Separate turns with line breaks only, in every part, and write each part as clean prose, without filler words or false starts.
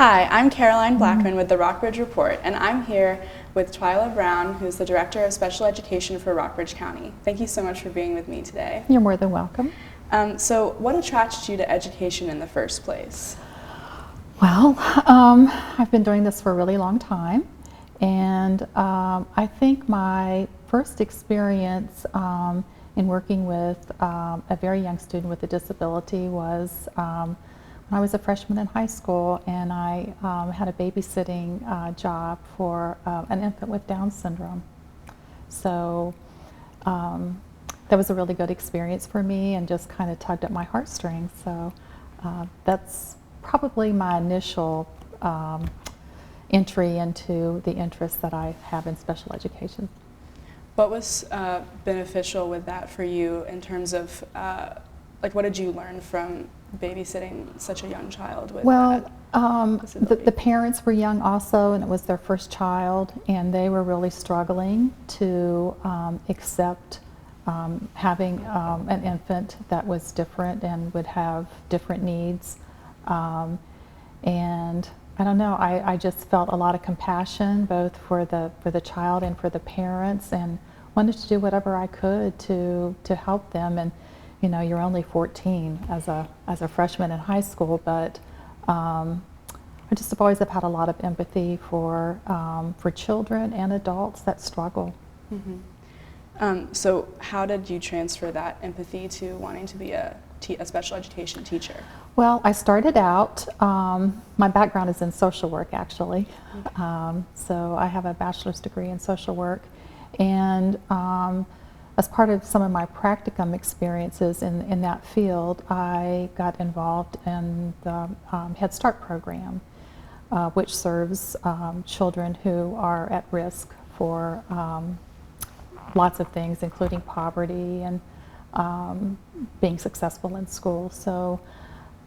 Hi, I'm Caroline Blackman with the Rockbridge Report, and I'm here with Twila Brown, who's the Director of Special Education for Rockbridge County. Thank you so much for being with me today.
You're more than welcome.
So what attracted you to education in the first place?
Well, I've been doing this for a really long time, and I think my first experience in working with a very young student with a disability was when I was a freshman in high school, and I had a babysitting job for an infant with Down syndrome. So that was a really good experience for me and just kind of tugged at my heartstrings. So that's probably my initial entry into the interest that I have in special education.
What was beneficial with that for you in terms of, like, what did you learn from babysitting such a young child with that disability?
The parents were young also, and it was their first child, and they were really struggling to accept having an infant that was different and would have different needs. And I don't know, I just felt a lot of compassion both for the child and for the parents, and wanted to do whatever I could to help them. And you know, you're only 14 as a freshman in high school, but I just have always have had a lot of empathy for children and adults that struggle.
Mm-hmm. So how did you transfer that empathy to wanting to be a special education teacher?
Well, I started out, my background is in social work actually. Okay. So I have a bachelor's degree in social work, and as part of some of my practicum experiences in that field, I got involved in the Head Start program, which serves children who are at risk for lots of things, including poverty and being successful in school. So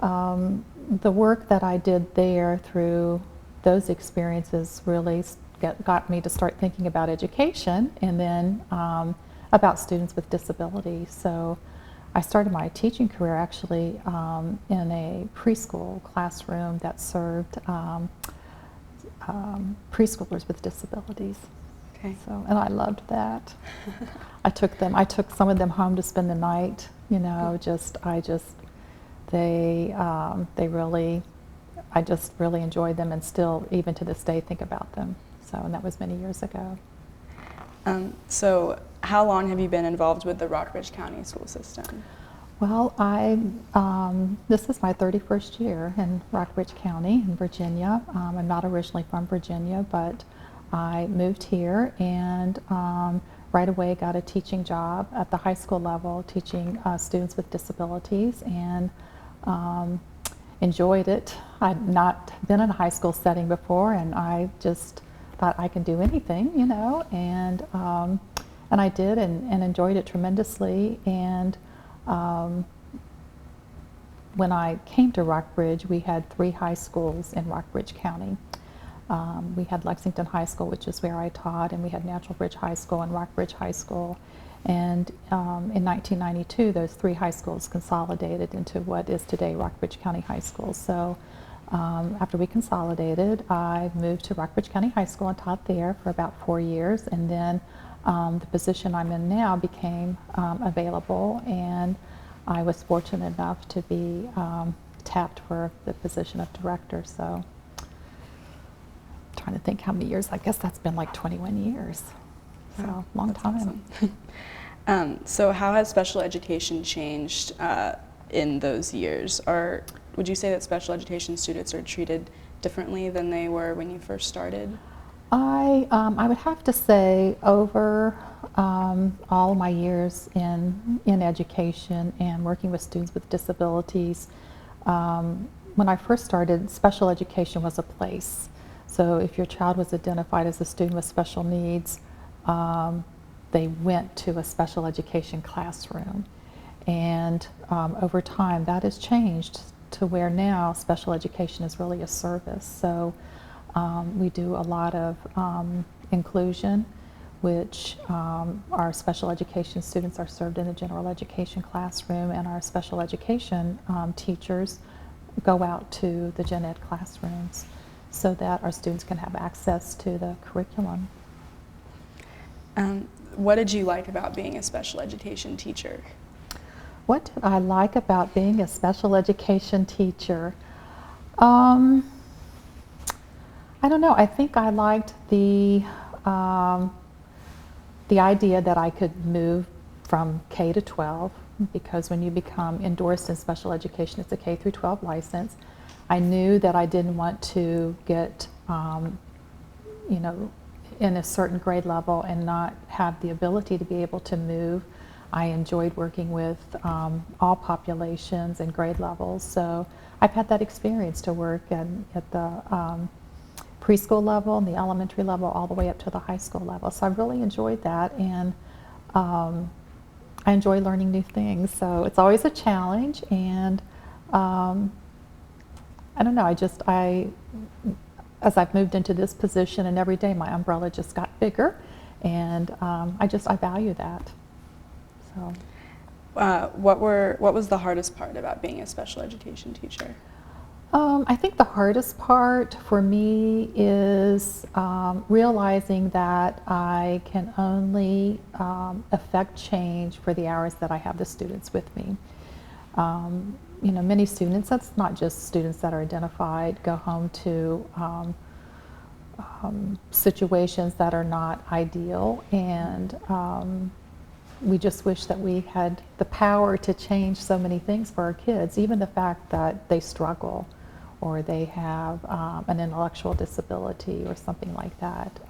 the work that I did there through those experiences really got me to start thinking about education, and then about students with disabilities. So I started my teaching career actually in a preschool classroom that served preschoolers with disabilities.
Okay.
So, and I loved that. I took some of them home to spend the night. You know, I just really enjoyed them, and still, even to this day, think about them. So, and that was many years ago.
So how long have you been involved with the Rockbridge County school system?
Well, this is my 31st year in Rockbridge County in Virginia. I'm not originally from Virginia, but I moved here, and right away got a teaching job at the high school level, teaching students with disabilities, and enjoyed it. I'd not been in a high school setting before, and I just thought I can do anything, you know, and I did, and enjoyed it tremendously. And when I came to Rockbridge, we had 3 high schools in Rockbridge County. We had Lexington High School, which is where I taught, and we had Natural Bridge High School and Rockbridge High School. And in 1992, those 3 high schools consolidated into what is today Rockbridge County High School. So after we consolidated, I moved to Rockbridge County High School and taught there for about 4 years, and then the position I'm in now became available, and I was fortunate enough to be tapped for the position of director. So I'm trying to think how many years. I guess that's been like 21 years. So
wow,
long time.
Awesome. So how has special education changed in those years? Would you say that special education students are treated differently than they were when you first started?
I would have to say, over all my years in education and working with students with disabilities, when I first started, special education was a place. So if your child was identified as a student with special needs, they went to a special education classroom. And over time, that has changed to where now special education is really a service. So we do a lot of inclusion, which our special education students are served in the general education classroom, and our special education teachers go out to the gen ed classrooms so that our students can have access to the curriculum.
What did you like about being a special education teacher?
What did I like about being a special education teacher? I don't know. I think I liked the idea that I could move from K to 12, because when you become endorsed in special education, it's a K through 12 license. I knew that I didn't want to get, you know, in a certain grade level and not have the ability to be able to move. I enjoyed working with all populations and grade levels, so I've had that experience to work at the preschool level and the elementary level all the way up to the high school level. So I really enjoyed that, and I enjoy learning new things. So it's always a challenge, and I don't know, as I've moved into this position, and every day my umbrella just got bigger, and I value that. So.
What was the hardest part about being a special education teacher?
I think the hardest part for me is realizing that I can only affect change for the hours that I have the students with me. You know, many students, that's not just students that are identified, go home to situations that are not ideal, and we just wish that we had the power to change so many things for our kids, even the fact that they struggle or they have an intellectual disability or something like that.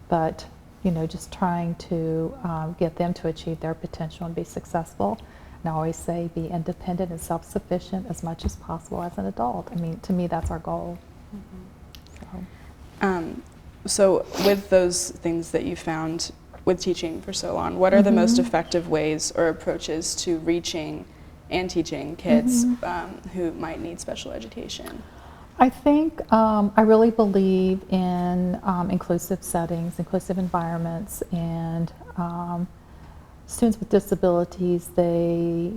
But, you know, just trying to get them to achieve their potential and be successful. And I always say be independent and self-sufficient as much as possible as an adult. I mean, to me, that's our goal.
Mm-hmm. So with those things that you found with teaching for so long, what are the most effective ways or approaches to reaching and teaching kids who might need special education?
I think I really believe in inclusive settings, inclusive environments, and students with disabilities, they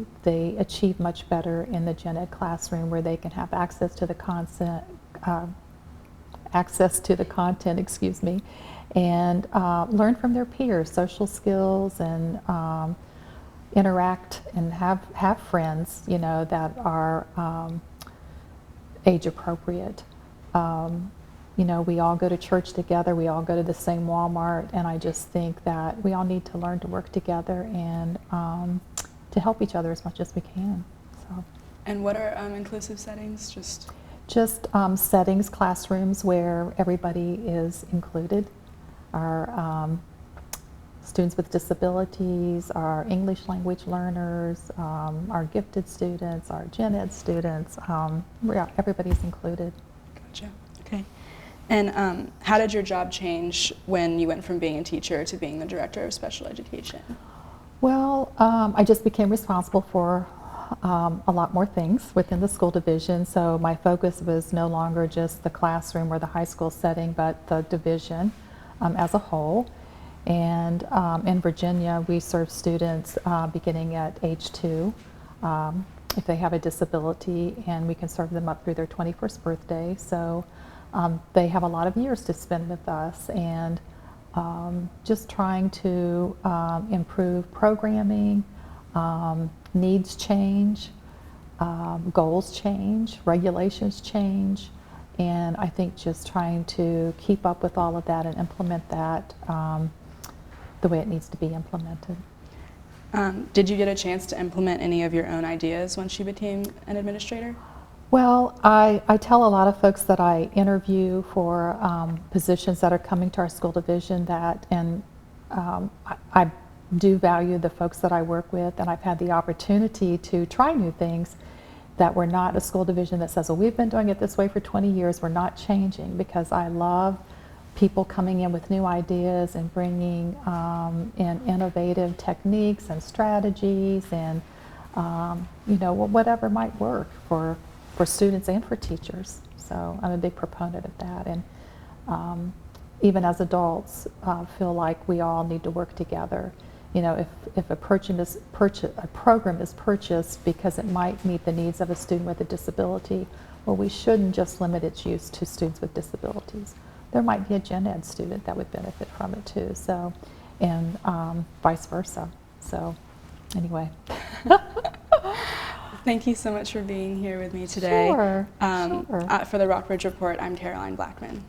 achieve much better in the gen ed classroom, where they can have access to the content, excuse me, and learn from their peers, social skills, and interact and have friends, you know, that are age appropriate. You know, we all go to church together, we all go to the same Walmart, and I just think that we all need to learn to work together and to help each other as much as we can. So.
And what are inclusive settings?
Just settings, classrooms where everybody is included. Our students with disabilities, our English language learners, our gifted students, our gen ed students, everybody's included.
Gotcha. Okay. And how did your job change when you went from being a teacher to being the director of special education?
Well, I just became responsible for a lot more things within the school division, so my focus was no longer just the classroom or the high school setting, but the division as a whole. And in Virginia, we serve students beginning at age 2 if they have a disability, and we can serve them up through their 21st birthday. So they have a lot of years to spend with us, and just trying to improve programming. Needs change, goals change, regulations change, and I think just trying to keep up with all of that and implement that the way it needs to be implemented.
Did you get a chance to implement any of your own ideas once you became an administrator?
Well, I tell a lot of folks that I interview for positions that are coming to our school division that, and I do value the folks that I work with, and I've had the opportunity to try new things that were not a school division that says, well, we've been doing it this way for 20 years, we're not changing, because I love people coming in with new ideas and bringing in innovative techniques and strategies and you know, whatever might work for students and for teachers. So I'm a big proponent of that, and even as adults feel like we all need to work together you know, if a program is purchased because it might meet the needs of a student with a disability, well, we shouldn't just limit its use to students with disabilities. There might be a gen ed student that would benefit from it too, so, and vice versa. So anyway.
Thank you so much for being here with me today.
Sure, sure.
For the Rockbridge Report, I'm Caroline Blackman.